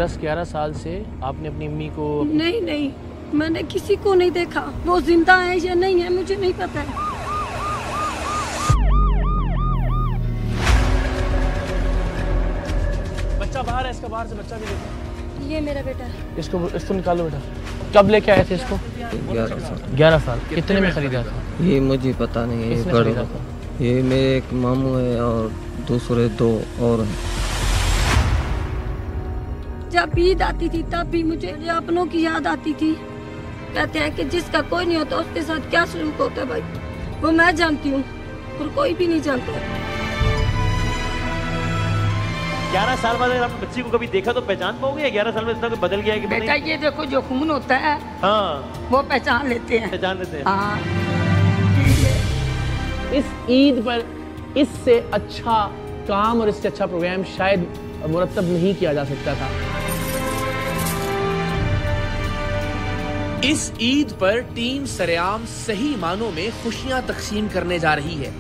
10-11 साल से आपने अपनी अम्मी को नहीं, मैंने किसी को नहीं देखा। वो जिंदा है या नहीं है मुझे नहीं पता है। बच्चा बाहर है, इसका बाहर से बच्चा भी देखो। ये मेरा बेटा है। इसको निकालो बेटा। कब लेके आए थे इसको? 11 साल। कितने में खरीदा था? ये मुझे पता नहीं है। किसने खरीदा था? ये मेरे एक मामू है और दूसरे 2 और हैं। जब ईद आती थी तब भी मुझे अपनों की याद आती थी। कहते हैं कि जिसका कोई नहीं होता उसके साथ क्या सलूक होता है भाई, वो मैं जानती हूँ और कोई भी नहीं जानता। 11 साल बाद अगर आपने बच्ची को कभी देखा तो पहचान पाओगे या 11 साल में इतना कुछ बदल गया है कि बेटा ये देखो जो खून होता है हाँ वो पहचान लेते हैं। हाँ। इस ईद पर इससे अच्छा काम और इससे अच्छा प्रोग्राम शायद मुरतब नहीं किया जा सकता था। इस ईद पर टीम सरेआम सही मानों में खुशियां तकसीम करने जा रही है,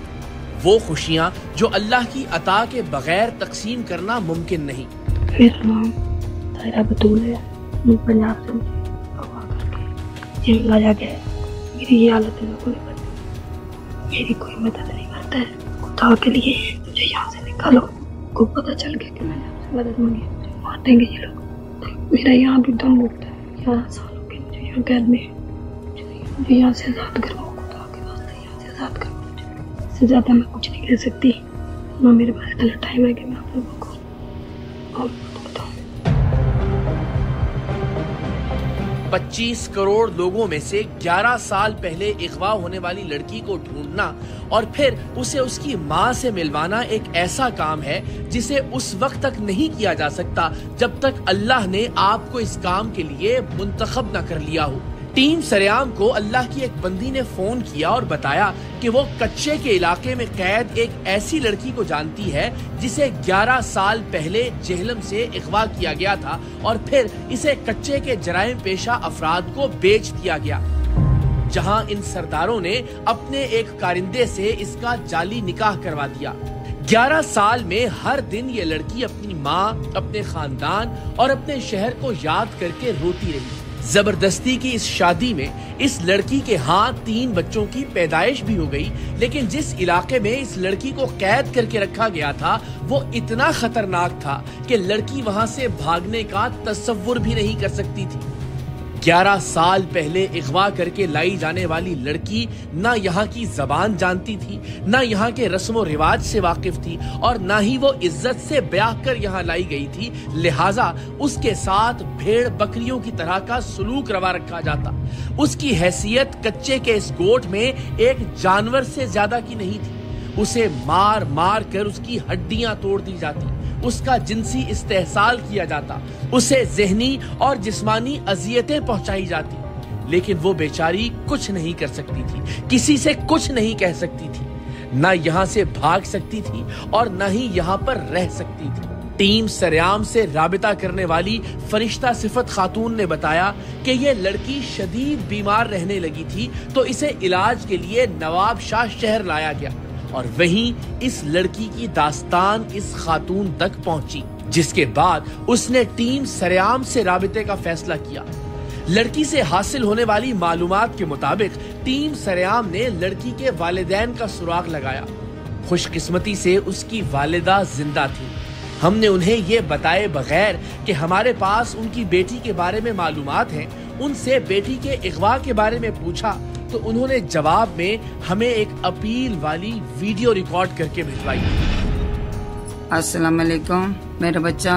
वो खुशियां जो अल्लाह की अता के बगैर तकसीम करना मुमकिन नहीं। मेरा नाम तायरा बतूल है। मैं पंजाब से अगवा करके ये लाया गया है। मेरी ये हालत है, कोई मेरी कोई मदद नहीं करता है। खुदा के लिए मुझे यहाँ से निकालो। को पता चल गया कि मैंने आपसे मदद मांगी, मुझे मार देंगे ये लोग। मेरा यहाँ भी दम घुटता है। 11 साल हो गए मुझे यहाँ कैद में। मुझे यहाँ से आज़ाद करो, खुदा के वास्ते यहाँ से आज़ाद करो। इससे ज़्यादा मैं कुछ नहीं कह सकती। ना मेरे पास इतना टाइम है कि मैं आप लोगों को और बताऊँ। 25 करोड़ लोगों में से 11 साल पहले अगवा होने वाली लड़की को ढूंढना और फिर उसे उसकी मां से मिलवाना एक ऐसा काम है जिसे उस वक्त तक नहीं किया जा सकता जब तक अल्लाह ने आपको इस काम के लिए मुंतखब न कर लिया हो। टीम सरेआम को अल्लाह की एक बंदी ने फोन किया और बताया कि वो कच्चे के इलाके में कैद एक ऐसी लड़की को जानती है जिसे 11 साल पहले जेहलम से अगवा किया गया था और फिर इसे कच्चे के जराइम पेशा अफराद को बेच दिया गया, जहां इन सरदारों ने अपने एक कारिंदे से इसका जाली निकाह करवा दिया। 11 साल में हर दिन ये लड़की अपनी माँ, अपने खानदान और अपने शहर को याद करके रोती रही। जबरदस्ती की इस शादी में इस लड़की के 3 बच्चों की पैदाइश भी हो गई, लेकिन जिस इलाके में इस लड़की को कैद करके रखा गया था वो इतना खतरनाक था कि लड़की वहां से भागने का तसव्वुर भी नहीं कर सकती थी। 11 साल पहले अगवा करके लाई जाने वाली लड़की ना यहाँ की जबान जानती थी, ना यहाँ के रस्मो रिवाज से वाकिफ थी और ना ही वो इज्जत से ब्याह कर यहाँ लाई गई थी। लिहाजा उसके साथ भेड़ बकरियों की तरह का सलूक रवा रखा जाता। उसकी हैसियत कच्चे के इस गोठ में एक जानवर से ज्यादा की नहीं थी। उसे मार मार कर उसकी हड्डियां तोड़ दी जाती, उसका जिनसी इस्तेहसाल किया जाता, उसे ज़हनी और जिस्मानी अजियतें पहुंचाई जाती, लेकिन वो बेचारी कुछ नहीं कर सकती थी, किसी से कुछ नहीं कह सकती थी, ना यहाँ से भाग सकती थी और ना ही यहाँ पर रह सकती थी। टीम सरेआम से राबिता करने वाली फरिश्ता सिफत खातून ने बताया कि ये लड़की शदीद बीमार रहने लगी थी तो इसे इलाज के लिए नवाब शाह शहर लाया गया और वहीं इस लड़की की दास्तान इस खातून तक पहुंची, जिसके बाद उसने टीम सरेआम से राबिते का फैसला किया। लड़की से हासिल होने वाली मालूमात के मुताबिक टीम सरेआम ने लड़की के वालिदैन का सुराग लगाया। खुशकिस्मती से उसकी वालिदा जिंदा थी। हमने उन्हें ये बताए बगैर कि हमारे पास उनकी बेटी के बारे में मालूमात हैं, उनसे बेटी के अगवा के बारे में पूछा तो उन्होंने जवाब में हमें एक अपील वाली वीडियो रिकॉर्ड करके भिजवाई। अस्सलाम वालेकुम। मेरा बच्चा,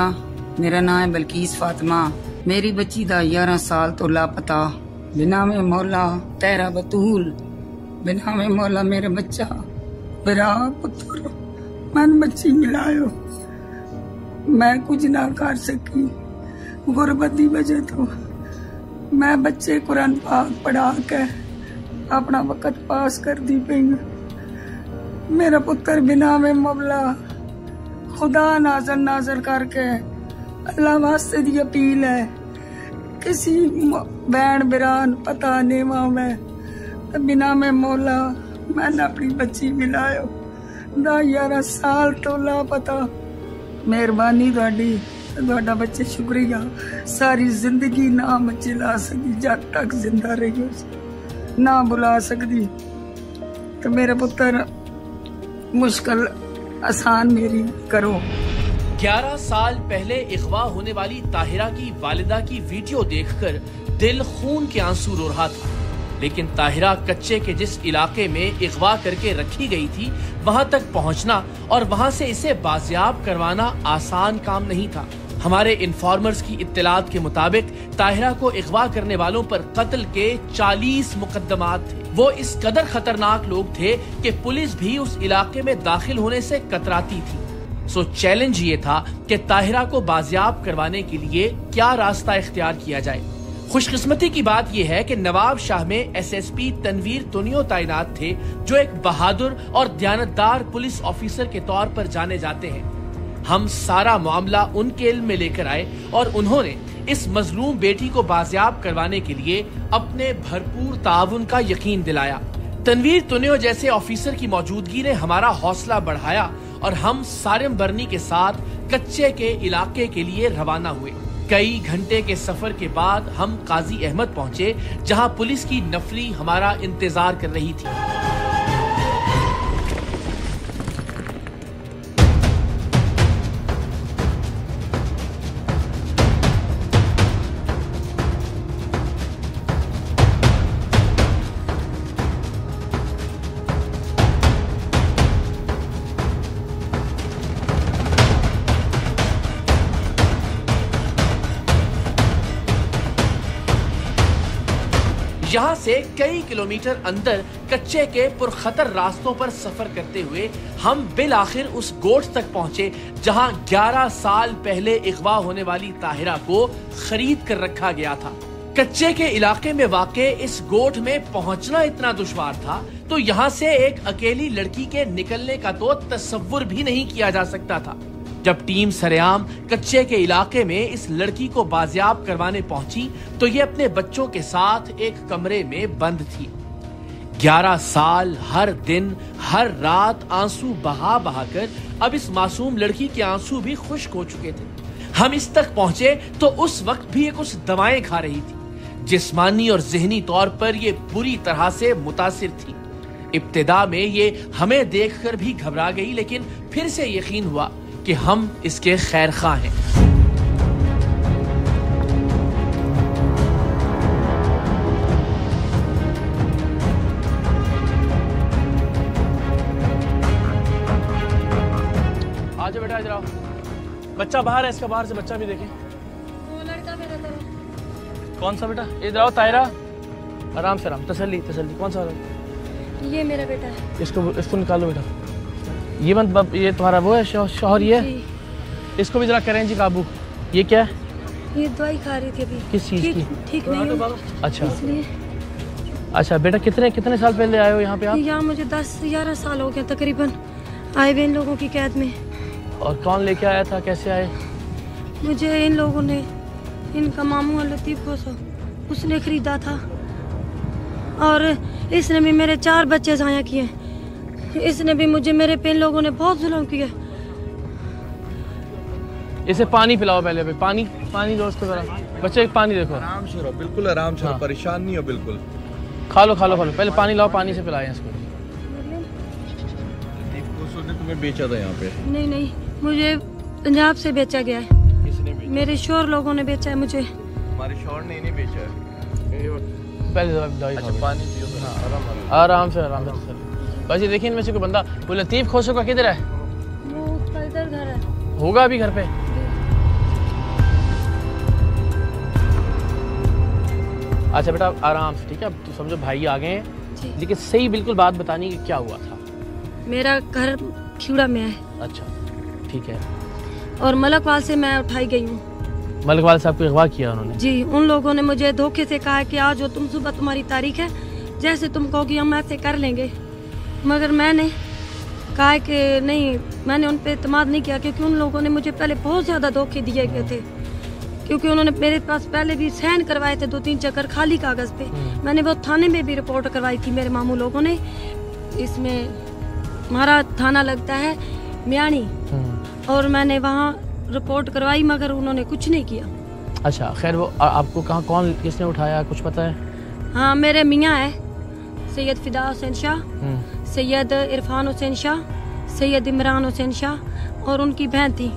मेरा नाम है बल्कीस फातिमा। मेरी बच्ची दा 11 साल तो लापता। बिना में मौला तायरा बतूल, बिना में मौला मेरा बच्चा मेरा पुत्र मन बच्ची मिलायो। मैं कुछ ना कर सकी गुरबत की वजह तो। मैं बच्चे कुरान पाक पढ़ा के अपना वक्त पास कर दी पई। मेरा पुत्र बिना में मौला खुदा नाजर नाजर करके अल्लाह वास्ते दी अपील है, किसी बैन बिरान पता नहीं मां में बिना में मौला मैंने अपनी बच्ची मिलायो। 11 साल तो लापता। मेहरबानी तुहाडी, ਤੁਹਾਡਾ ਬੱਚੇ ਸ਼ੁਕਰੀਆ ਸਾਰੀ ਜ਼ਿੰਦਗੀ ਨਾ ਬੱਚੇ ਲਾ ਸਕਦੀ ਜਦ ਤੱਕ ਜ਼ਿੰਦਾ ਰਹੀ ਹੋ ਨਾ ਬੁਲਾ ਸਕਦੀ तो मेरे पुत्र मुश्किल आसान मेरी करो। 11 साल पहले अगवा होने वाली ताहिरा की वालिदा की वीडियो देखकर दिल खून के आंसू रो रहा था, लेकिन ताहिरा कच्चे के जिस इलाके में अगवा करके रखी गई थी वहां तक पहुंचना और वहां से इसे बाजियाब करवाना आसान काम नहीं था। हमारे इन्फॉर्मर्स की इत्तलात के मुताबिक ताहिरा को अगवा करने वालों पर कत्ल के 40 मुकदमात थे। वो इस कदर खतरनाक लोग थे कि पुलिस भी उस इलाके में दाखिल होने से कतराती थी। सो चैलेंज ये था कि ताहिरा को बाजियाब करवाने के लिए क्या रास्ता इख्तियार किया जाए। खुशकिस्मती की बात यह है कि नवाब शाह में SSP तनवीर तुनियो तैनात थे, जो एक बहादुर और दयानतदार पुलिस ऑफिसर के तौर पर जाने जाते हैं। हम सारा मामला उनके इल्म में लेकर आए और उन्होंने इस मजलूम बेटी को बाजियाब करवाने के लिए अपने भरपूर ताउन का यकीन दिलाया। तनवीर तुनियो जैसे ऑफिसर की मौजूदगी ने हमारा हौसला बढ़ाया और हम सारिम बरनी के साथ कच्चे के इलाके के लिए रवाना हुए। कई घंटे के सफर के बाद हम काजी अहमद पहुंचे, जहां पुलिस की नफरी हमारा इंतजार कर रही थी। यहाँ से कई किलोमीटर अंदर कच्चे के पुरखतर रास्तों पर सफर करते हुए हम बिल आखिर उस गोठ तक पहुंचे जहाँ 11 साल पहले अगवा होने वाली ताहिरा को खरीद कर रखा गया था। कच्चे के इलाके में वाक़े इस गोठ में पहुंचना इतना दुश्वार था तो यहाँ से एक अकेली लड़की के निकलने का तो तस्वुर भी नहीं किया जा सकता था। जब टीम सरेआम कच्चे के इलाके में इस लड़की को बाजियाब करवाने पहुंची तो ये अपने बच्चों के साथ एक कमरे में बंद थी। 11 साल हर दिन हर रात आंसू बहा बहा कर अब इस मासूम लड़की के आंसू भी खुश्क हो चुके थे। हम इस तक पहुंचे तो उस वक्त भी ये कुछ दवाएं खा रही थी। जिस्मानी और ज़हनी तौर पर ये बुरी तरह से मुतासिर थी। इब्तिदा में ये हमें देखकर भी घबरा गई, लेकिन फिर से यकीन हुआ कि हम इसके खैर खा हैं। आजा बेटा, इधर आओ। बच्चा बाहर है, इसका बाहर से बच्चा भी देखें। वो लड़का मेरा तरफ। कौन सा बेटा? इधर आओ ताहिरा, आराम से, आराम, तसल्ली तसल्ली। कौन सा? ये मेरा बेटा है। इसको निकालो बेटा। ये तुम्हारा वो है शौहर, ये इसको भी जरा करें जी काबू। ये क्या है? ये दवाई खा रही थी अभी। किस चीज़ की? ठीक नहीं हूँ। अच्छा इसलिए। अच्छा बेटा, कितने साल पहले आए हो यहाँ पे आप? यहाँ मुझे 10-11 साल हो गया तकरीबन आए हुए इन लोगों की कैद में। और कौन लेके आया था, कैसे आए? मुझे इन लोगों ने, इनका मामू लतीफ को उसने खरीदा था और इसने भी मेरे 4 बच्चे ज़ाया किए। इसने भी मुझे, मेरे पे इन लोगों ने बहुत जुल्म किया। इसे पानी पिलाओ पहले। पानी दो उसको जरा। बच्चे पानी देखो। आराम से रहो, बिल्कुल आराम से रहो, परेशान नहीं हो बिल्कुल। खा लो पहले पानी लाओ, पानी से पिलाएं इसको। उसने तुम्हें बेचा था यहाँ पे? नहीं, मुझे पंजाब से बेचा गया है। किसने बेचा? मेरे शोहर लोगों ने बेचा है मुझे। हमारे शौहर ने नहीं बेचा है। पहले दवाई अच्छा, पानी पियो। आराम से बस। ये देखिए, इनमें से कोई बंदा, वो लतीफ खोसो का किधर है? वो उसका इधर घर है। होगा अभी घर पे। अच्छा बेटा, आराम से, ठीक है? अब तू समझो भाई आ गए हैं, लेकिन सही बिल्कुल बात बतानी कि क्या हुआ था। मेरा घर खिवड़ा में है। अच्छा, ठीक है। और मलकवाल से मैं उठाई गई हूँ। मलकवाल साहब को अगवा किया उन्होंने? जी, उन लोगों ने मुझे धोखे से कहा कि आज तुम सुबह, तुम्हारी तारीख है, जैसे तुम कहोगी हम ऐसे कर लेंगे। मगर मैंने कहा कि नहीं, मैंने उन पर एतमाद नहीं किया, क्योंकि उन लोगों ने मुझे पहले बहुत ज़्यादा धोखे दिए गए थे। क्योंकि उन्होंने मेरे पास पहले भी साइन करवाए थे 2-3 चक्कर खाली कागज़ पे। मैंने वो थाने में भी रिपोर्ट करवाई थी मेरे मामू लोगों ने। इसमें हमारा थाना लगता है म्याणी, और मैंने वहाँ रिपोर्ट करवाई मगर उन्होंने कुछ नहीं किया। अच्छा खैर, वो आपको कहाँ कौन किसने उठाया कुछ पता है? हाँ मेरे मियाँ है सैयद फिदा हुसैन शाह, सैयद इरफान हुसैन शाह, सैयद इमरान हुसैन शाह और उनकी बहन थी।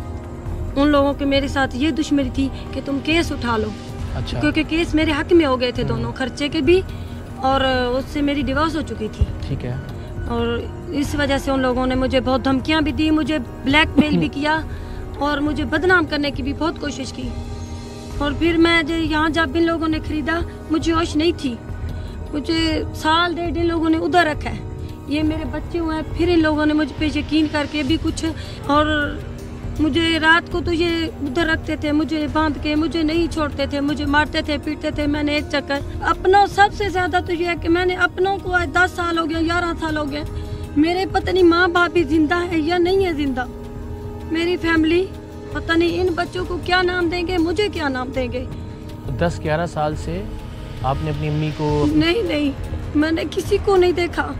उन लोगों के मेरे साथ ये दुश्मनी थी कि तुम केस उठा लो। अच्छा। क्योंकि केस मेरे हक में हो गए थे दोनों, खर्चे के भी और उससे मेरी डिवोर्स हो चुकी थी। ठीक है। और इस वजह से उन लोगों ने मुझे बहुत धमकियां भी दी, मुझे ब्लैकमेल भी किया और मुझे बदनाम करने की भी बहुत कोशिश की। और फिर मैं यहाँ जब इन लोगों ने खरीदा मुझे होश नहीं थी, मुझे साल डेढ़ इन लोगों ने उधर रखा है, ये मेरे बच्चे हुए हैं। फिर इन लोगों ने मुझ पे यकीन करके भी कुछ, और मुझे रात को तो ये उधर रखते थे, मुझे बांध के, मुझे नहीं छोड़ते थे, मुझे मारते थे पीटते थे। मैंने एक चक्कर अपनों, सबसे ज्यादा तो ये है कि मैंने अपनों को आज 10 साल हो गए, 11 साल हो गए, मेरे पता नहीं माँ बाप भी जिंदा है या नहीं है जिंदा, मेरी फैमिली पता नहीं इन बच्चों को क्या नाम देंगे, मुझे क्या नाम देंगे। 10-11 साल से आपने अपनी अम्मी को? नहीं, मैंने किसी को नहीं देखा,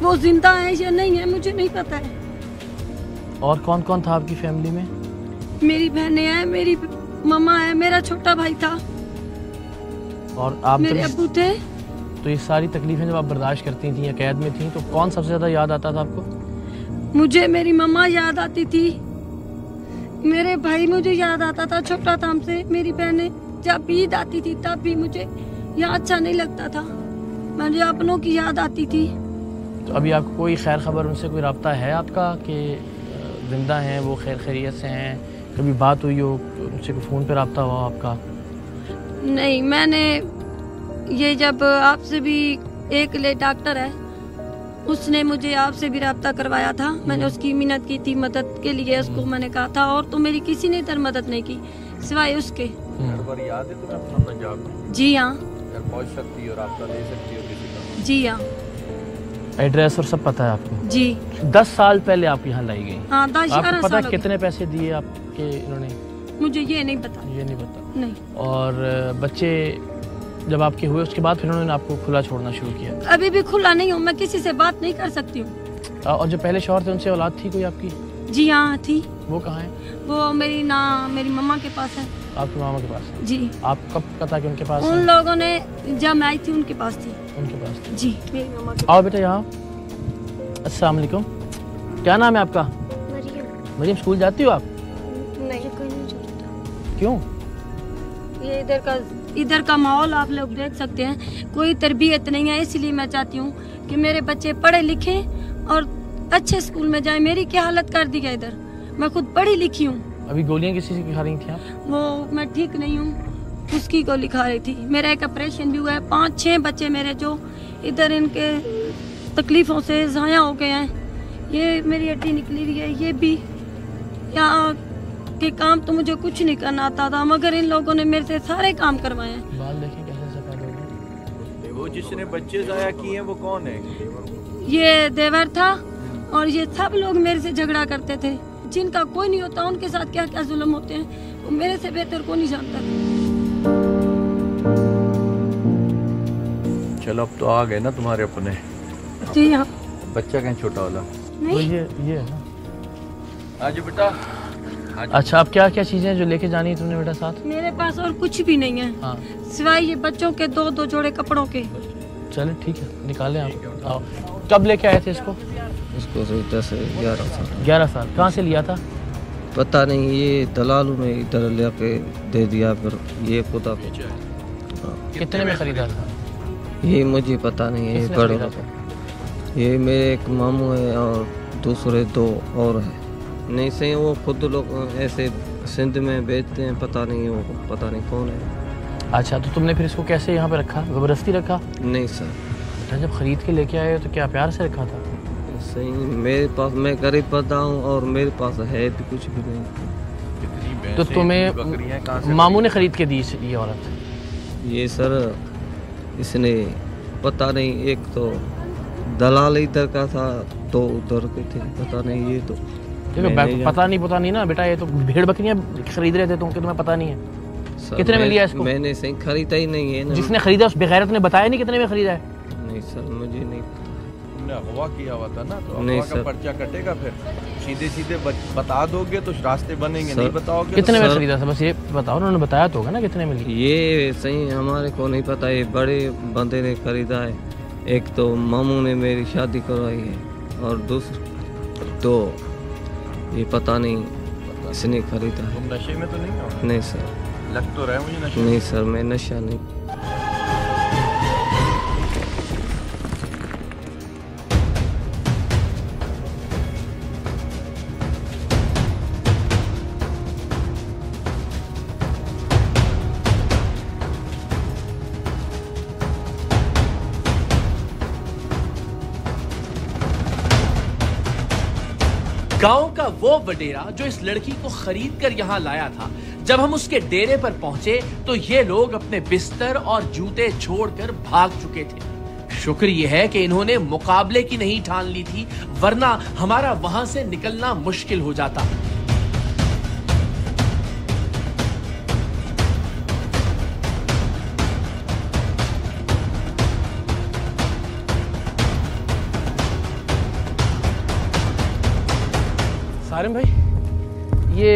वो जिंदा है या नहीं है मुझे नहीं पता है। और कौन कौन था आपकी फैमिली में? मेरी बहनें हैं, मेरी मम्मा है, मेरा छोटा भाई था और आप? मेरे अब्बू थे। तो ये सारी तकलीफें जब आप बर्दाश्त करती थी या कैद में थी तो कौन सबसे ज्यादा याद आता था आपको? मुझे मेरी मम्मा याद आती थी, मेरे भाई मुझे याद आता था, छोटा था हमसे। मेरी बहनें जब ईद आती थी तब भी मुझे यहाँ अच्छा नहीं लगता था, मुझे अपनों की याद आती थी। तो अभी आपको कोई खैर खबर उनसे, कोई रब्ता है आपका कि जिंदा हैं वो, खैर खैरियत से हैं? कभी बात हुई हो उनसे, कोई फ़ोन पे रब्ता हुआ आपका? नहीं, मैंने ये जब आपसे भी, एक ले डॉक्टर है उसने मुझे आपसे भी रब्ता करवाया था, मैंने उसकी मिन्नत की थी मदद के लिए, उसको मैंने कहा था, और तो मेरी किसी ने इधर मदद नहीं की सिवाय उसके। याद है तुम्हें अपना पंजाब? जी हाँ। पहुंच सकती हो, राब्ता दे सकती हो किसी का? जी हाँ। एड्रेस और सब पता है आपको? जी। 10 साल पहले आप यहाँ लाई गई? हाँ, 10-11 पता साल। कितने पैसे दिए आपके इन्होंने? मुझे ये नहीं पता। ये नहीं पता? नहीं। और बच्चे जब आपके हुए उसके बाद फिर उन्होंने आपको खुला छोड़ना शुरू किया? अभी भी खुला नहीं हूँ, मैं किसी से बात नहीं कर सकती हूँ। और जो पहले शौहर थे उनसे औलाद थी कोई आपकी? जी हाँ थी। वो कहाँ है? वो मेरी मम्मा के पास है। आपकी मामा के पास है? जी। आप कब पता कि उनके पास? उन लोगों ने जब मैं आई थी उनके पास थी। उनके पास थी? जी, मेरी मम्मा के। आओ बेटा यहाँ। अस्सलाम वालेकुम, क्या नाम है आपका? मरियम। स्कूल जाती हो आप? नहीं, कोई नहीं जाता। क्यों? ये इधर का माहौल आप लोग देख सकते हैं, कोई तरबियत नहीं है, इसलिए मैं चाहती हूँ कि मेरे बच्चे पढ़े लिखे और अच्छे स्कूल में जाए। मेरी क्या हालत कर दी है इधर, मैं खुद पढ़ी लिखी हूँ। अभी गोलियाँ किसी से खा रही थी आप? वो मैं ठीक नहीं हूँ, उसकी गोली खा रही थी। मेरा एक ऑपरेशन भी हुआ है, 5-6 बच्चे मेरे जो इधर इनके तकलीफों से ज़ाया हो गए हैं। ये मेरी हड्डी निकली हुई है, ये भी। यहाँ के काम तो मुझे कुछ नहीं करना आता था, मगर इन लोगों ने मेरे से सारे काम करवाए हैं। बाल देखें कैसे सफेद हो गए। वो जिसने बच्चे ज़ाया किए हैं वो कौन है? ये देवर था और ये सब लोग मेरे से झगड़ा करते थे। जिनका कोई नहीं होता उनके साथ क्या क्या जुल्म होते हैं वो मेरे से बेहतर को नहीं जानता। चलो अब तो आ गए ना तुम्हारे अपने। जी हाँ। बच्चा कहीं छोटा वाला? तो ये है ना। आज बेटा। अच्छा, अब क्या क्या चीजें जो लेके जानी है तुमने बेटा साथ? मेरे पास और कुछ भी नहीं है। हाँ। सिवाय ये बच्चों के 2-2 जोड़े कपड़ों के। चले ठीक है, निकालें आप। आओ। कब लेके आए थे इसको? इसको 10 से 11 साल। 11 साल। कहाँ से लिया था? पता नहीं, ये दलालों ने इधर लेके दे दिया, फिर ये खुदा को। कितने में खरीदा था? ये मुझे पता नहीं है। किसने बड़े खरीदा था? ये मेरे एक मामू है और दूसरे 2 और है। नहीं सही, वो खुद लोग ऐसे सिंध में बेचते हैं, पता नहीं वो, पता नहीं कौन है। अच्छा, तो तुमने फिर इसको कैसे यहाँ पे रखा? जबरदस्ती रखा? नहीं सर। बेटा जब खरीद के लेके आए तो क्या प्यार से रखा था? सही, मेरे पास, मैं गरीब पता हूँ और मेरे पास है भी कुछ भी नहीं। तो तुम्हें मामू ने खरीद के दी ये औरत? ये सर इसने पता नहीं, एक तो दलाल इधर का था, 2 उधर के थे, पता नहीं। ये तो पता नहीं ना बेटा, ये तो भेड़ बकरियां खरीद रहे थे तुम, तुम्हें पता नहीं है? कितने में लिया इसको? मैंने सही खरीदा ही नहीं है ना। जिसने खरीदा उस बेगैरत ने बताया नहीं कितने में खरीदा है? नहीं सर, मुझे नहीं। तुमने अगवा किया हुआ था ना, तो नहीं अगवा का सर। पर्चा कटेगा फिर? सीधे सीधे बता दोगे तो रास्ते बनेंगे, सर, नहीं बताओगे कितने तो में खरीदा था, बस ये बताओ। उन्होंने बताया तो होगा ना कितने में ली? ये सही हमारे को नहीं पता, ये बड़े बंदे ने खरीदा है। एक तो मामू ने मेरी शादी करवाई है और दूसरा तो ये पता नहीं इसने खरीदा है। तुम नशे में तो नहीं हो? नहीं सर। लग तो रहा है मुझे नशे। नहीं सर, मैं नशा नहीं। गांव का वो वडेरा जो इस लड़की को खरीद कर यहाँ लाया था, जब हम उसके डेरे पर पहुंचे तो ये लोग अपने बिस्तर और जूते छोड़कर भाग चुके थे। शुक्र यह है कि इन्होंने मुकाबले की नहीं ठान ली थी, वरना हमारा वहां से निकलना मुश्किल हो जाता। सारिम भाई, ये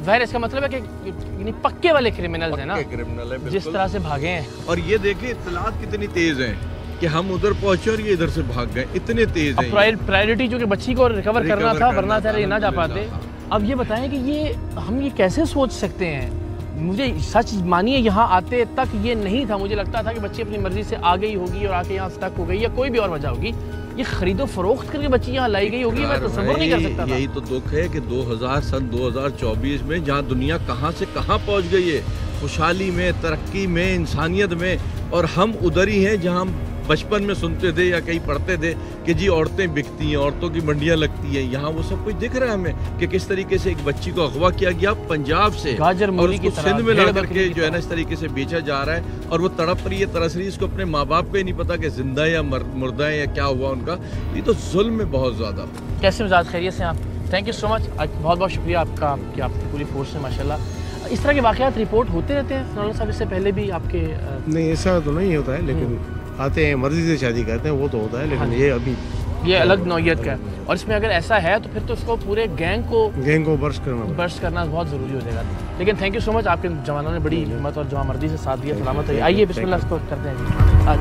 ज़ाहिर इसका मतलब है कि यानी पक्के वाले क्रिमिनल्स हैं ना, पक्के क्रिमिनल है, जिस बिल्कुल। तरह से भागे हैं। और ये देखिए इत्तलात कितनी तेज है कि हम उधर पहुंचे और ये इधर से भाग गए, इतने तेज है। प्रायोरिटी जो कि बच्ची को रिकवर करना था, वरना ये ना जा पाते। अल्हम्दुलिल्लाह। अब ये बताएं कि ये हम ये कैसे सोच सकते हैं? मुझे सच मानिए यहाँ आते तक ये नहीं था, मुझे लगता था कि बच्ची अपनी मर्जी से आ गई होगी और आके यहाँ स्टक हो गई या कोई भी और वजह होगी। ये खरीदो फरोख्त करके बच्ची यहाँ लाई गई होगी, मैं तसव्वुर नहीं कर सकता था। यही तो दुख है कि 2024 में जहाँ दुनिया कहाँ से कहाँ पहुँच गई है, खुशहाली में, तरक्की में, इंसानियत में, और हम उधर ही हैं जहाँ हम बचपन में सुनते थे या कहीं पढ़ते थे कि जी औरतें बिकती हैं, औरतों की मंडियाँ लगती हैं। यहाँ वो सब कुछ दिख रहा है हमें कि किस तरीके से एक बच्ची को अगवा किया गया पंजाब से गाजर और मूली की उसको तरह, सिंध में ला भेड़ करके बकरी की जो है ना तरह। इस तरीके से बेचा जा रहा है, और वो तड़प रही है, तरस रही है। इसको अपने माँ बाप को ही नहीं पता कि जिंदा है या मुर्दा है या क्या हुआ उनका। ये तो जुल्म है बहुत ज्यादा। कैसे मिजाज, खैरियत से आप? थैंक यू सो मच, बहुत बहुत शुक्रिया आपका कि आपकी पूरी फोर्स है माशाल्लाह। इस तरह के वाक़यात रिपोर्ट होते रहते हैं सनाउल्लाह साहब? इससे पहले भी आपके नहीं, ऐसा तो नहीं होता है, लेकिन आते हैं मर्जी से शादी करते हैं, वो तो होता है, लेकिन ये अभी ये अलग नौइयत का है। और इसमें अगर ऐसा है तो फिर तो उसको पूरे गैंग को बर्स्ट करना बहुत ज़रूरी हो जाएगा। लेकिन थैंक यू सो मच, आपके जवानों ने बड़ी हिम्मत और जवामर्दी से साथ दिया। सलामत रहिए। आइए बिस्मिल्लाह इसको करते हैं। आज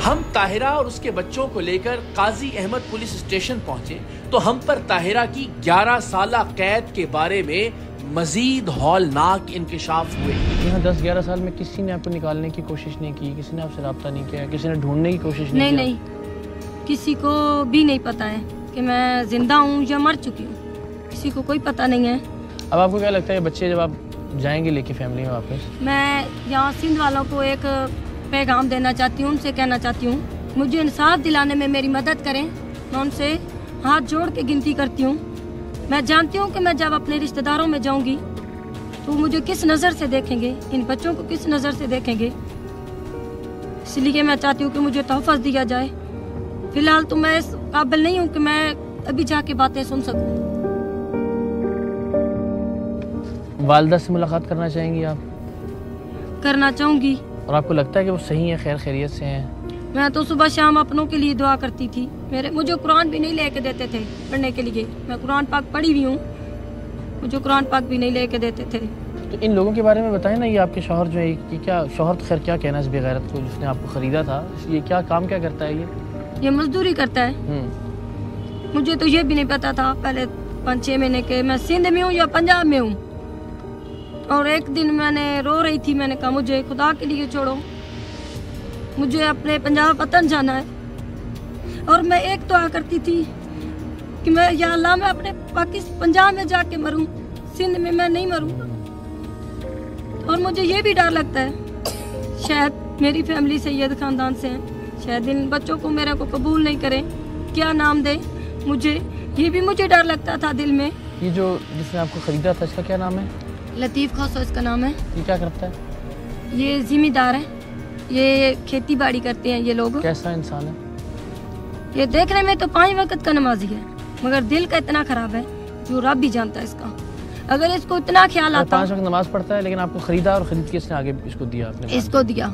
हम ताहिरा और उसके बच्चों को लेकर काजी अहमद पुलिस स्टेशन पहुंचे तो हम पर ताहिरा की 11 साला कैद के बारे में मजीद हौलनाक इंकशाफ हुए। यहाँ 10-11 साल में किसी ने आपको निकालने की कोशिश नहीं की, किसी ने आपसे रब्ता नहीं किया, किसी ने ढूंढने की कोशिश नहीं की? नहीं, किसी को भी नहीं पता है कि मैं जिंदा हूँ या मर चुकी हूँ, किसी को कोई पता नहीं है। अब आपको क्या लगता है बच्चे जब आप जाएंगे लेके फैमिली में वापस? मैं यहाँ सिंध वालों को एक पैगाम देना चाहती हूँ, उनसे कहना चाहती हूँ मुझे इंसाफ दिलाने में मेरी मदद करें। मैं उनसे हाथ जोड़ के गिनती करती हूँ। मैं जानती हूँ कि मैं जब अपने रिश्तेदारों में जाऊँगी तो मुझे किस नज़र से देखेंगे, इन बच्चों को किस नज़र से देखेंगे। इसलिए मैं चाहती हूँ कि मुझे तोहफ़्ज़ दिया जाए। फिलहाल तो मैं इस काबिल नहीं हूँ कि मैं अभी जाके बातें सुन सकूँ। वालिदा से मुलाकात करना चाहेंगी आप? करना चाहूँगी। और आपको लगता है कि वो सही है, खैर खैरियत से हैं? मैं तो सुबह शाम अपनों के लिए दुआ करती थी। मुझे कुरान भी नहीं लेके देते थे पढ़ने के लिए। मैं कुरान पाक पढ़ी हुई हूँ, मुझे कुरान पाक भी नहीं लेके देते थे। तो इन लोगों के बारे में बताएं ना, ये आपके शौहर जो है, ये क्या शौहर तो खैर क्या कहना है इस बेगैरत को जिसने आपको ख़रीदा था, ये क्या काम क्या करता है? ये मजदूरी करता है। मुझे तो ये भी नहीं पता था पहले 5-6 महीने के मैं सिंध में हूँ या पंजाब में हूँ। और एक दिन मैंने रो रही थी, मैंने कहा मुझे खुदा के लिए छोड़ो, मुझे अपने पंजाब वतन जाना है। और मैं एक दुआ करती थी कि मैं या अल्लाह मैं अपने पंजाब में जाके मरूं, सिंध में मैं नहीं मरूं। और मुझे ये भी डर लगता है शायद मेरी फैमिली सैयद खानदान से है, शायद इन बच्चों को मेरे को कबूल नहीं करें, क्या नाम दे मुझे, ये भी मुझे डर लगता था दिल में। ये जो जिसने आपको ख़रीदा था इसका क्या नाम है? लतीफ़ खोसो इसका नाम है। ये क्या करता है? ये जिम्मेदार है, ये खेती बाड़ी करते हैं ये लोग। कैसा इंसान है? ये देखने में तो 5 वक्त का नमाजी है, मगर दिल का इतना खराब है जो रब भी जानता है इसका। अगर इसको इतना ख्याल आता, 5 वक्त नमाज पढ़ता है, लेकिन आपको खरीदा और खरीद के इसने आगे इसको दिया आपने? इसको दिया,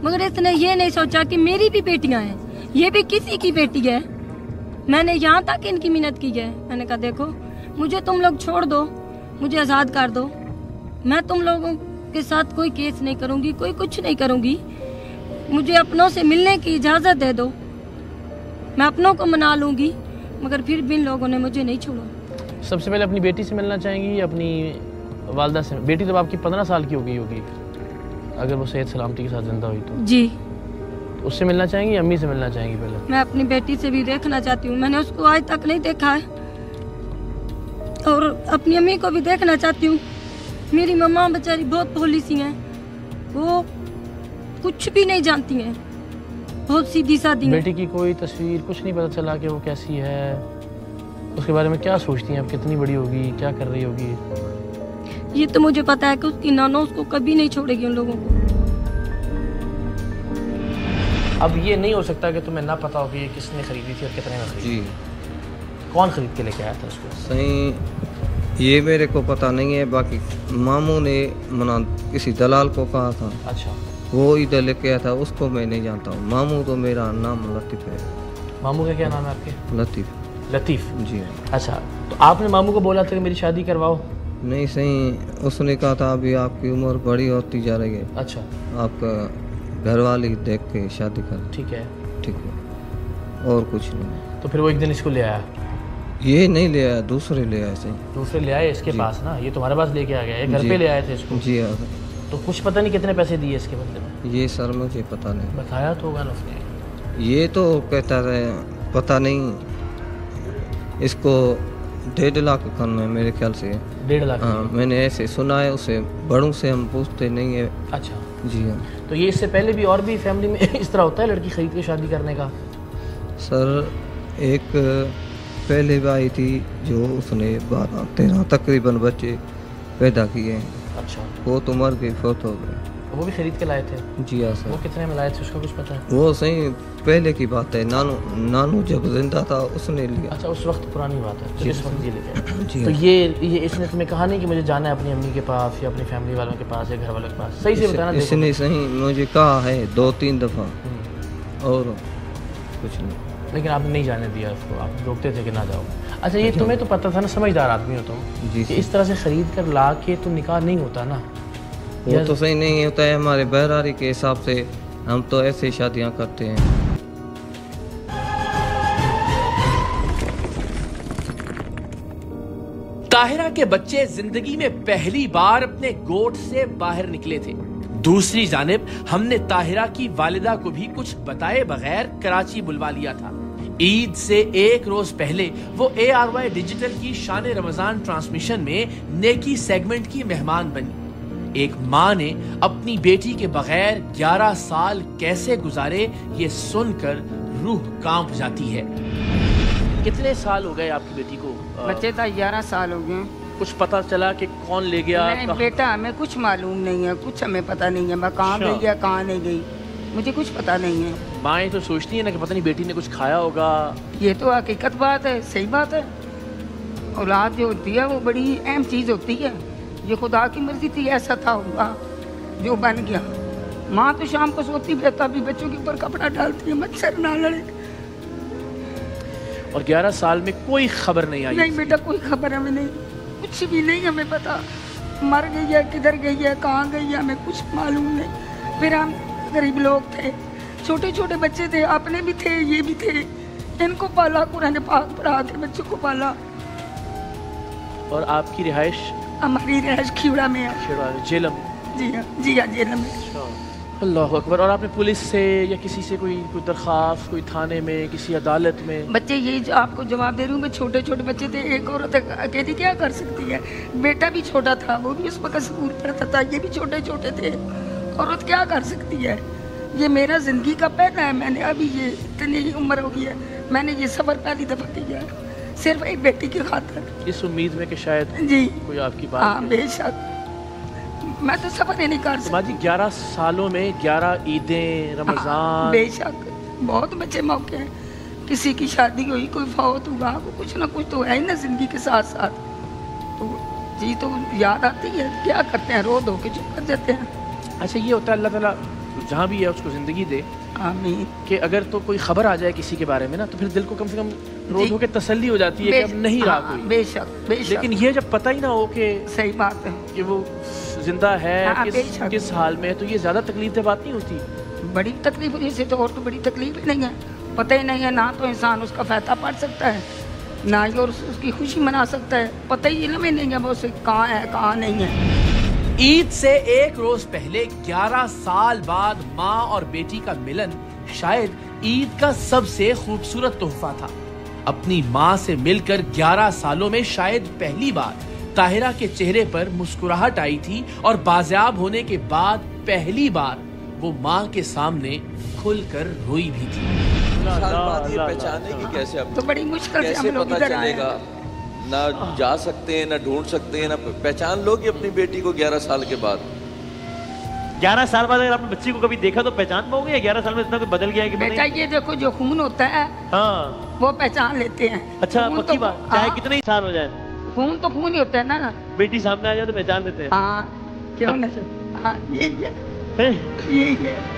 मगर इसने ये नहीं सोचा कि मेरी भी बेटियां हैं, ये भी किसी की बेटी है। मैंने यहाँ तक इनकी मिन्नत की है, मैंने कहा देखो मुझे तुम लोग छोड़ दो, मुझे आज़ाद कर दो, मैं तुम लोगों के साथ कोई केस नहीं करूँगी, कोई कुछ नहीं करूँगी, मुझे अपनों से मिलने की इजाज़त दे दो, मैं अपनों को मना लूँगी। मगर फिर भी इन लोगों ने मुझे नहीं छोड़ा। सबसे पहले अपनी बेटी से मिलना चाहेंगी या अपनी वालदा से? बेटी तो आपकी 15 साल की हो गई होगी, अगर वो सेहत सलामती के साथ जिंदा हुई तो। जी। तो उससे मिलना चाहेंगी या अम्मी से मिलना चाहेंगी? पहले मैं अपनी बेटी से भी देखना चाहती हूँ, मैंने उसको आज तक नहीं देखा है, और अपनी अम्मी को भी देखना चाहती हूँ। मेरी मम्मा बेचारी बहुत भोली सी हैं, वो कुछ भी नहीं जानती हैं, बहुत सीधी सादी हैं। बेटी की कोई तस्वीर, कुछ नहीं पता चला कि वो कैसी है, उसके बारे में क्या सोचती हैं? अब कितनी बड़ी होगी, क्या कर रही होगी? ये तो मुझे पता है कि उसकी नाना उसको कभी नहीं छोड़ेगी उन लोगों को। अब ये नहीं हो सकता कि तुम्हें ना पता हो कि ये किसने खरीदी थी और कितने में खरीदी? जी। कौन खरीद के लेके आया था उसको? सही ये मेरे को पता नहीं है, बाकी मामू ने मना किसी दलाल को कहा था। अच्छा। वो इधर लेके आया था, उसको मैं नहीं जानता हूँ। मामू तो मेरा नाम लतीफ़ है। मामू का क्या नाम है आपके? लतीफ़। लतीफ़ जी। अच्छा, तो आपने मामू को बोला था कि मेरी शादी करवाओ? नहीं, सही उसने कहा था अभी आपकी उम्र बड़ी होती जा रही है। अच्छा। आपका घरवाली देख के शादी कर। ठीक है। ठीक है, और कुछ नहीं। तो फिर वो एक दिन इसको ले आया? ये नहीं ले आया, दूसरे ले आए। सही दूसरे ले आए इसके पास ना? ये तुम्हारे पास लेके आ गया? घर पे ले आए थे इसको? जी हाँ। तो कुछ पता नहीं कितने पैसे दिए इसके बदले में? ये सर मुझे पता नहीं। बताया तो होगा ना उसने? ये तो कहता रहे पता नहीं, इसको 1.5 लाख खन में मेरे ख्याल से। 1.5 लाख? हाँ, मैंने ऐसे सुना है, उसे बड़ों से हम पूछते नहीं है। अच्छा। जी हाँ। तो ये इससे पहले भी और भी फैमिली में इस तरह होता है लड़की खरीद के शादी करने का? सर एक पहले भी आई थी जो उसने 12-13 तकरीबन बच्चे पैदा किए हैं। अच्छा। वो तो मर गई, फोत हो गई। वो भी खरीद के लाए थे? जी हाँ सर। वो कितने में लाए थे, उसका कुछ पता है? वो सही पहले की बात है, नानू जब जिंदा था उसने लिया। अच्छा, उस वक्त पुरानी बात है। तो इस वक्त ये लेके जी। तो ये इसने तुम्हें कहा नहीं कि मुझे जाना है अपनी अम्मी के पास या अपनी फैमिली वालों के पास या घर वालों के पास? सही से बताना। इसने सही मुझे कहा है 2-3 दफ़ा, और कुछ नहीं। लेकिन आपने नहीं जाने दिया उसको, आप रोकते थे कि ना जाओ। अच्छा, ये तुम्हें तो पता था ना, समझदार आदमी हो तुम, कि इस तरह से खरीद कर ला के तो निकाह नहीं होता ना? वो तो सही नहीं होता है, हमारे बहरारी के हिसाब से हम तो ऐसे शादियां करते हैं। ताहिरा के बच्चे जिंदगी में पहली बार अपने गोद से बाहर निकले थे। दूसरी जानिब हमने ताहिरा की वालिदा को भी कुछ बताए बगैर कराची बुलवा लिया था। ईद से एक रोज पहले वो ARY डिजिटल की शान रमजान ट्रांसमिशन में नेकी सेगमेंट की मेहमान बनी। एक माँ ने अपनी बेटी के बगैर 11 साल कैसे गुजारे, ये सुनकर रूह कांप जाती है। कितने साल हो गए आपकी बेटी को? बच्चे तो 11 साल हो गए। कुछ पता चला कि कौन ले गया? नहीं बेटा, हमें कुछ मालूम नहीं है, कुछ हमें पता नहीं है, मैं कहाँ गई या कहाँ नहीं गई, मुझे कुछ पता नहीं है। माएँ तो सोचती है ना कि पता नहीं बेटी ने कुछ खाया होगा। ये तो हकीकत बात है, सही बात है। औलाद जो होती है वो बड़ी अहम चीज़ होती है। ये खुदा की मर्जी थी, ऐसा था हुआ जो बन गया। माँ तो शाम को सोती है तभी बच्चों के ऊपर कपड़ा डालती है, मच्छर ना लड़े। और 11 साल में कोई खबर नहीं आई? नहीं बेटा, कोई खबर हमें नहीं, कुछ भी नहीं हमें पता। मर गई है, किधर गई है, कहाँ गई है, हमें कुछ मालूम नहीं। फिर हम गरीब लोग थे, छोटे छोटे बच्चे थे, अपने भी थे, ये भी थे, इनको पाला, कुरान पाक पढ़ा के बच्चों को पाला। और आपकी रिहाइश? हमारी रिहाइश खीवड़ा में है। जेलम? जी हाँ, जी हाँ, जेलम में। अल्लाह अकबर। और आपने पुलिस से या किसी से कोई दरखास्त, कोई थाने में, किसी अदालत में? बच्चे यही आपको जवाब दे रही हूँ, छोटे छोटे बच्चे थे। एक औरत अकेली क्या कर सकती है? बेटा भी छोटा था, वो भी उस वक्त स्कूल पढ़ता था, ये भी छोटे छोटे थे। औरत क्या कर सकती है? ये मेरा जिंदगी का पहला है, मैंने अभी ये इतनी ही उम्र हो गई है, मैंने ये सफर पहली दफा किया है, सिर्फ एक बेटी की खातिर। इस उम्मीद में कि शायद जी कोई आपकी बात। हाँ बेशक, मैं तो सफर ही नहीं कर सकती। जी 11 सालों में 11 ईदें, रमजान। हाँ, बेशक बहुत बच्चे मौके हैं, किसी की शादी हुई, कोई फौत हुआ, कुछ ना कुछ तो है ही ना जिंदगी के साथ साथ। तो जी तो याद आती है, क्या करते हैं, रो धो के चुप कर जाते हैं। अच्छा ये होता है अल्लाह ताला जहाँ भी है उसको ज़िंदगी दे, आमीन। कि अगर तो कोई खबर आ जाए किसी के बारे में ना तो फिर दिल को कम से कम रो धो के तसल्ली हो जाती है कि अब नहीं रहा कोई। बेशक बेशक। लेकिन ये जब पता ही ना हो कि सही बात है कि वो जिंदा है बेशक। किस हाल में है, तो ये ज़्यादा तकलीफ दे बात नहीं होती। बड़ी तकलीफ हुई से तो और तो बड़ी तकलीफ ही नहीं है, पता ही नहीं है ना तो इंसान उसका फायदा पढ़ सकता है ना ही और उसकी खुशी मना सकता है, पता ही इल्म ही नहीं है वो उसे कहाँ है कहाँ नहीं है। ईद से एक रोज पहले 11 साल बाद माँ और बेटी का मिलन शायद ईद का सबसे खूबसूरत तोहफा था। अपनी माँ से मिलकर 11 सालों में शायद पहली बार ताहिरा के चेहरे पर मुस्कुराहट आई थी और बाजियाब होने के बाद पहली बार वो माँ के सामने खुलकर रोई भी थी। ये पहचानेगी कैसे अब? तो बड़ी मुश्किल से हम कैसे लोग पता इधर आए। चलेगा? ना जा सकते हैं, ना ढूंढ सकते हैं, ना पहचान लोगे अपनी बेटी को 11 साल के बाद? 11 साल बाद अगर आपने बच्ची को कभी देखा तो पहचान पाओगे या 11 साल में इतना कुछ बदल गया है कि बेटा ये देखो जो खून होता है हाँ वो पहचान लेते हैं। अच्छा खून पक्की तो- बात, चाहे हाँ, कितने ही साल हो जाए खून तो खून ही होता है ना। बेटी सामने आ जाए तो पहचान लेते हैं। हाँ क्यों नहीं, हाँ ये है।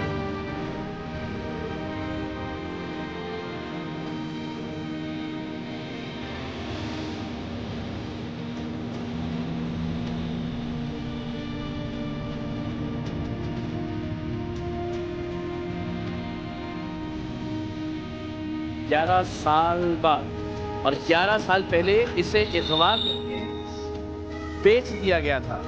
ग्यारह साल बाद और 11 साल पहले इसे अगवा करके बेच दिया गया था।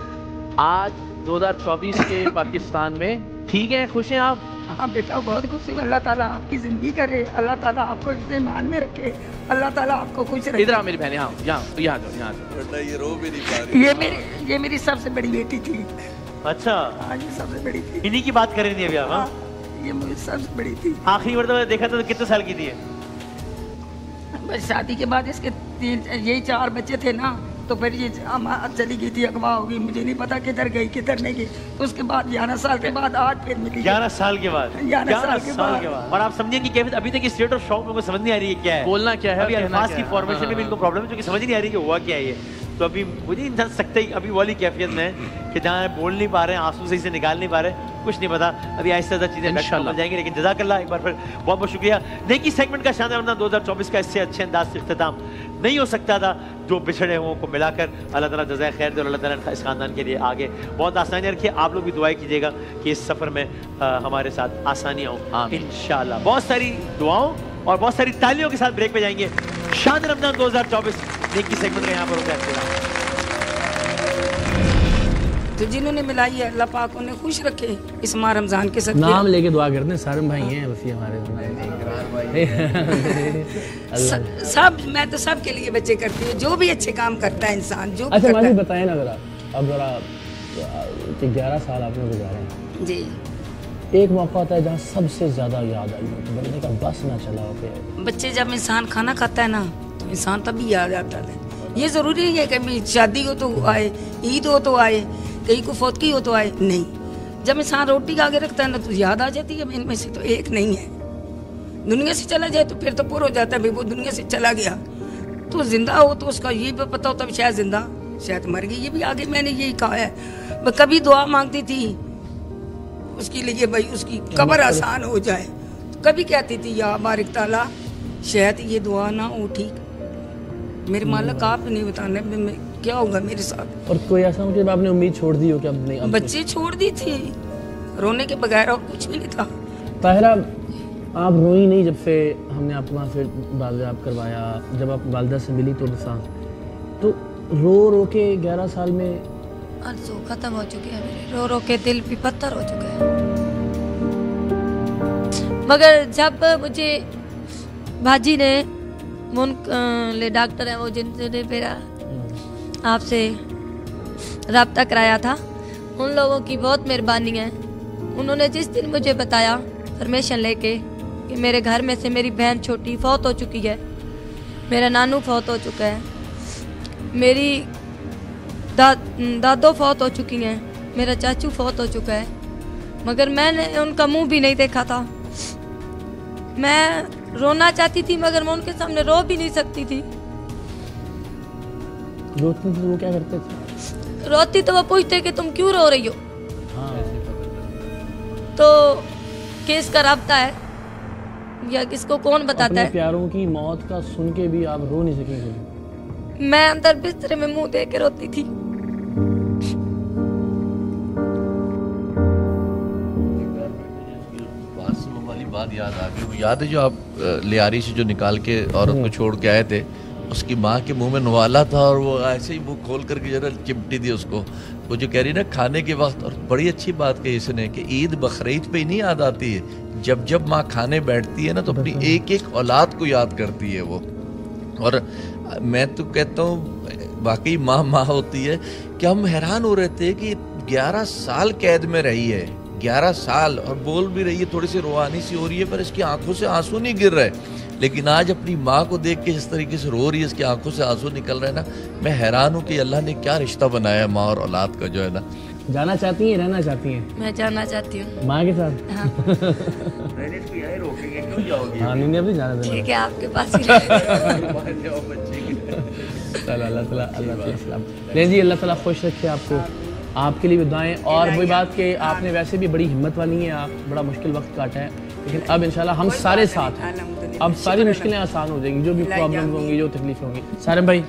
आज 2024 के पाकिस्तान में ठीक है, खुश हैं आप? हाँ बेटा बहुत खुश हूँ, अल्लाह ताला आपकी जिंदगी करे, अल्लाह ताला आपको इस ईमान में रखे, अल्लाह ताला आपको खुश रखे। इधर आओ मेरी बहन, यहाँ यहाँ जाओ यहाँ जाओ। वरना ये रो भी नहीं पा रही। ये मेरी सबसे बड़ी बेटी थी। अच्छा हाँ ये सबसे बड़ी थी। इन्हीं की बात कर रही थी अभी आप? हाँ? ये मेरी सबसे बड़ी थी। आखिरी मर्तबा देखा था तो कितने साल की थी ये? बस शादी के बाद इसके यही 4 बच्चे थे ना, तो फिर ये चली गई थी, अगवा होगी, मुझे नहीं पता किधर गई किधर नहीं गई। तो उसके बाद 11 साल के बाद आज फिर मिली। 11 साल के बाद 11 साल के बाद। और आप समझिए कि कैफियत अभी तक स्टेट ऑफ शॉक में समझ नहीं आ रही है क्या है, बोलना क्या है, अभी कहना अल्फाज क्या की है। फॉर्मेशन में भी इनको प्रॉब्लम है, क्योंकि समझ नहीं आ रही कि हुआ क्या है ये। तो अभी मुझे इंसान सकते ही अभी वाली कैफियत में कि जहाँ बोल नहीं पा रहे हैं, आंसू सही से निकाल नहीं पा रहे, कुछ नहीं पता, अभी आहिस्ता आहिस्ता चीजें इंशाल्लाह जाएंगी। लेकिन जज़ाकल्लाह एक बार फिर बहुत बहुत शुक्रिया। नेकी सेगमेंट का शानदार रमज़ान 2024 का इससे अच्छे अंदाज से इख्तिताम नहीं हो सकता था। जो बिछड़े हुओं को मिलाकर अल्लाह ताला जज़ाए खैर दे और अल्लाह ताला इस खानदान के लिए आगे बहुत आसानी रखिए। आप लोग भी दुआएं कीजिएगा कि इस सफ़र में हमारे साथ आसानियाँ हों इंशाल्लाह। बहुत सारी दुआओं और बहुत सारी तालियों के साथ ब्रेक पे जाएंगे। शानदार रमज़ान 2024 नेकी सेगमेंट का यहाँ पर होगा। तो जिन्होंने मिलाई है अल्लाह पाक उन्हें खुश रखे इस माह रमजान के साथ। नाम लेके दुआ करते हैं, सारे भाई हैं बस ये हमारे सब मैं तो सब के लिए बच्चे करती हूँ, जो भी अच्छे काम करता है इंसान जो अच्छा करता मुझे बताएं ना जरा, अब जरा 11 साल आपने गुजारे जी। एक मौका होता है जहाँ सबसे ज्यादा याद आई हो, बंदे का बस ना चला हो पे। बच्चे जब इंसान खाना खाता है ना तो इंसान तभी याद आता है। ये जरूरी नहीं है कि शादी हो तो आए, ईद हो तो आए, कहीं को फौतगी हो तो आए, नहीं। जब इंसान रोटी आगे रखता है ना तो याद आ जाती है। इनमें से तो एक नहीं है। दुनिया से चला जाए तो फिर तो पूरा हो जाता है, भाई वो दुनिया से चला गया। तो जिंदा हो तो उसका ये भी पता होता है शायद जिंदा, शायद मर गई। ये भी आगे मैंने यही कहा है, मैं कभी दुआ मांगती थी उसके लिए भाई उसकी कब्र आसान हो जाए, तो कभी कहती थी या बारिक ताला शायद ये दुआ ना हो ठीक, मेरे मालिक आप नहीं बताने में क्या होगा मेरे साथ। और कोई ऐसा मतलब आपने उम्मीद छोड़ दी हो कि अब नहीं? अब बच्चे छोड़ दी थी, रोने के बगैर और कुछ भी नहीं था। ताहिरा आप रोई नहीं जब से हमने आपको वहाँ से बाजियाब करवाया, जब आप वालिदा से मिली तो सांस तो रो रो के 11 साल में आंसू खत्म हो चुके हैं मेरे, रो रो के दिल भी पत्थर हो चुके हैं। मगर जब मुझे भाजी ने ले डॉक्टर है वो जिनसे मेरा आपसे रब्ता कराया था, उन लोगों की बहुत मेहरबानी है। उन्होंने जिस दिन मुझे बताया परमिशन लेके कि मेरे घर में से मेरी बहन छोटी फौत हो चुकी है, मेरा नानू फौत हो चुका है, मेरी दादो फौत हो चुकी हैं, मेरा चाचू फौत हो चुका है, मगर मैंने उनका मुंह भी नहीं देखा था। मैं रोना चाहती थी मगर मैं उनके सामने रो भी नहीं सकती थी। रोते थे वो क्या करते थे? रोती तो वो पूछते कि तुम क्यों रो रही हो। तो केस का राब्ता है या किसको कौन बताता है। प्यारों की मौत का सुन के भी आप रो नहीं सकेंगे। मैं अंदर बिस्तर में मुंह दे के रोती थी। बात याद आ गई। वो याद है जो आप लियारी से जो निकाल के औरत को छोड़ के आए थे, उसकी माँ के मुंह में नवाला था और वो ऐसे ही मुंह खोल करके जरा चिमटी दी उसको। वो जो कह रही ना खाने के वक्त, और बड़ी अच्छी बात कही इसने कि ईद बकरीद पे ही नहीं याद आती है, जब जब माँ खाने बैठती है ना तो अपनी एक एक औलाद को याद करती है वो। और मैं तो कहता हूँ वाकई माँ माँ होती है कि हम हैरान हो रहे थे कि 11 साल कैद में रही है, 11 साल, और बोल भी रही है, थोड़ी सी रूहानी सी हो रही है, पर इसकी आंखों से आंसू नहीं गिर रहे। लेकिन आज अपनी माँ को देख के जिस तरीके से रो रही है, इसकी आंखों से आंसू निकल रहे हैं ना, मैं हैरान हूँ कि अल्लाह ने क्या रिश्ता बनाया है माँ और औलाद का, जो है ना। जाना चाहती हैं, रहना चाहती हैं? मैं जाना चाहती हूँ माँ के साथ। हाँ। क्यों जाओगे? हाँ, नहीं अभी जाना देना। ठीक है, आपके पास ही नहीं जी, अल्लाह ताला खुश रखे आपको, आपके लिए भी दुआएं। और वही बात कि आपने वैसे भी बड़ी हिम्मत वाली हैं, आप बड़ा मुश्किल वक्त काटा है, लेकिन अब इंशाल्लाह हम सारे साथ हैं, अब सारी मुश्किलें आसान हो जाएंगी, जो भी प्रॉब्लम होंगी, जो तकलीफें होंगी। सारिम भाई,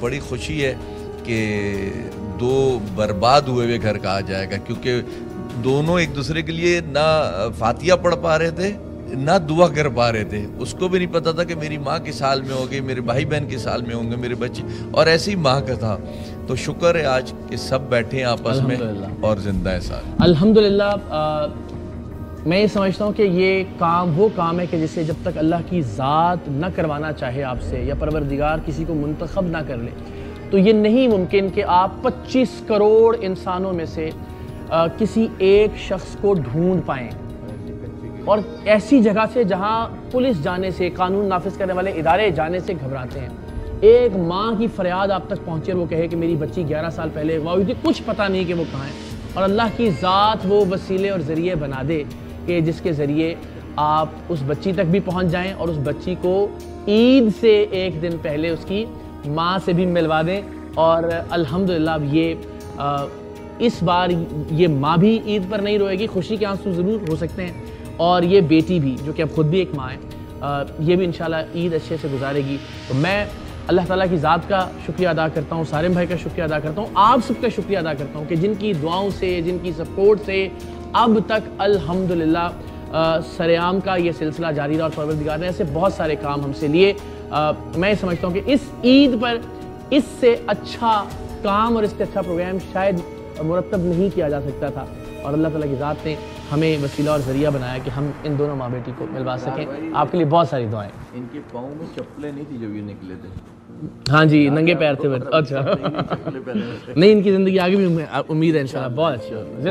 बड़ी खुशी है कि 2 बर्बाद हुए हुए घर कहा जाएगा, क्योंकि दोनों एक दूसरे के लिए ना फातिया पढ़ पा रहे थे, ना दुआ कर पा रहे थे। उसको भी नहीं पता था कि मेरी माँ किस साल में होगी, मेरे भाई बहन किस साल में होंगे, मेरे बच्चे, और ऐसी ही माँ का था। तो शुक्र है आज कि सब बैठे हैं आपस में और जिंदा है साथ। अल्हम्दुलिल्लाह। मैं ये समझता हूँ कि ये काम वो काम है कि जिसे जब तक अल्लाह की ज़ात न करवाना चाहे आपसे, या परवरदिगार किसी को मुंतखब ना कर ले, तो ये नहीं मुमकिन कि आप 25 करोड़ इंसानों में से किसी एक शख्स को ढूंढ पाएँ, और ऐसी जगह से जहाँ पुलिस जाने से, कानून नाफिज करने वाले इदारे जाने से घबराते हैं। एक माँ की फरियाद आप तक पहुँचे और वो कहे कि मेरी बच्ची 11 साल पहले अगवा हुई थी, कुछ पता नहीं कि वो कहाँ है, और अल्लाह की ज़ात वो वसीले और ज़रिए बना दे कि जिसके ज़रिए आप उस बच्ची तक भी पहुँच जाएं और उस बच्ची को ईद से एक दिन पहले उसकी माँ से भी मिलवा दें। और अल्हम्दुलिल्लाह ये इस बार ये माँ भी ईद पर नहीं रोएगी, खुशी के आंसू ज़रूर हो सकते हैं, और ये बेटी भी जो कि अब खुद भी एक माँ है, ये भी इंशाल्लाह ईद अच्छे से गुजारेगी। तो मैं अल्लाह ताला की ज़ात का शुक्रिया अदा करता हूँ, सारिम भाई का शुक्रिया अदा करता हूँ, आप सबका शुक्रिया अदा करता हूँ कि जिनकी दुआओं से, जिनकी सपोर्ट से अब तक अल्हम्दुलिल्लाह सरेआम का ये सिलसिला जारी रहा, और परवरदिगार ने ऐसे बहुत सारे काम हमसे लिए। मैं समझता हूँ कि इस ईद पर इससे अच्छा काम और इससे अच्छा प्रोग्राम शायद मुरतब नहीं किया जा सकता था, और अल्लाह ताला की ज़ात ने हमें वसीला और ज़रिया बनाया कि हम इन दोनों माँ बेटी को मिलवा सकें। आपके लिए बहुत सारी दुआएं। इनके पाँव में चप्पलें नहीं थी जब ये निकले थे। हाँ जी, नंगे पैर थे। अच्छा नहीं, इनकी ज़िंदगी आगे भी उम्मीद है इंशाल्लाह बहुत अच्छी होगी।